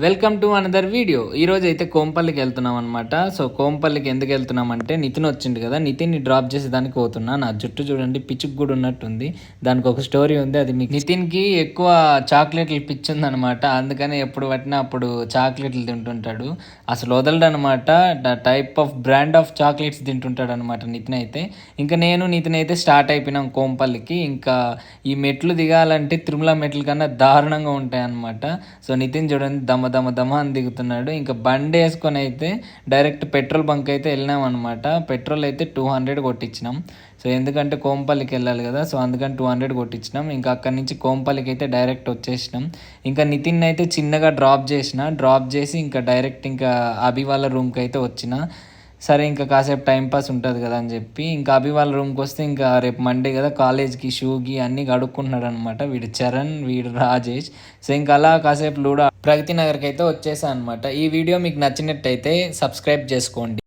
Welcome to another video. ఈరోజు అయితే కోంపల్లికి వెళ్తున్నాం అనమాట. సో కోంపల్లికి ఎందుకు వెళ్తున్నాం అంటే నితిన్ వచ్చిండు కదా, నితిన్ని డ్రాప్ చేసి దానికి పోతున్నా. నా జుట్టు చూడండి పిచ్చుకు కూడా ఉన్నట్టుంది. దానికి ఒక స్టోరీ ఉంది, అది మీకు. నితిన్కి ఎక్కువ చాక్లెట్లు పిచ్చి ఉందనమాట, అందుకని ఎప్పుడు పట్టినా అప్పుడు చాక్లెట్లు తింటుంటాడు. అసలు వదలడు అనమాట. Type of brand of chocolates తింటుంటాడు అనమాట నితిన్ అయితే. ఇంకా నితిన్ అయితే స్టార్ట్ అయిపోయినాం కోంపల్లికి. ఇంకా ఈ మెట్లు దిగాలంటే తిరుమల మెట్ల కన్నా దారుణంగా ఉంటాయి అనమాట. సో నితిన్ చూడండి దమ అని దిగుతున్నాడు. ఇంకా బండి వేసుకొని అయితే డైరెక్ట్ పెట్రోల్ బంక్ అయితే వెళ్ళినాం అనమాట. పెట్రోల్ అయితే 200 కొట్టించినాం. సో ఎందుకంటే కోంపల్లికి వెళ్ళాలి కదా, సో అందుకని 200 కొట్టించినాం. ఇంకా అక్కడి నుంచి కోంపల్లికి అయితే డైరెక్ట్ వచ్చేసినాం. ఇంకా నితిన్ అయితే చిన్నగా డ్రాప్ చేసి ఇంకా డైరెక్ట్ ఇంకా అభి వాళ్ళ రూమ్కి అయితే వచ్చిన. సరే ఇంకా కాసేపు టైంపాస్ ఉంటుంది కదా అని చెప్పి ఇంకా అభి వాళ్ళ రూమ్కి వస్తే ఇంకా రేపు మండే కదా, కాలేజ్కి షూకి అన్నీ కడుక్కుంటున్నాడు అనమాట. వీడు చరణ్, వీడు రాజేష్. సో ఇంకా అలా కాసేపు లూడో ప్రగతి నగర్కి అయితే వచ్చేసా అనమాట. ఈ వీడియో మీకు నచ్చినట్టయితే సబ్స్క్రైబ్ చేసుకోండి.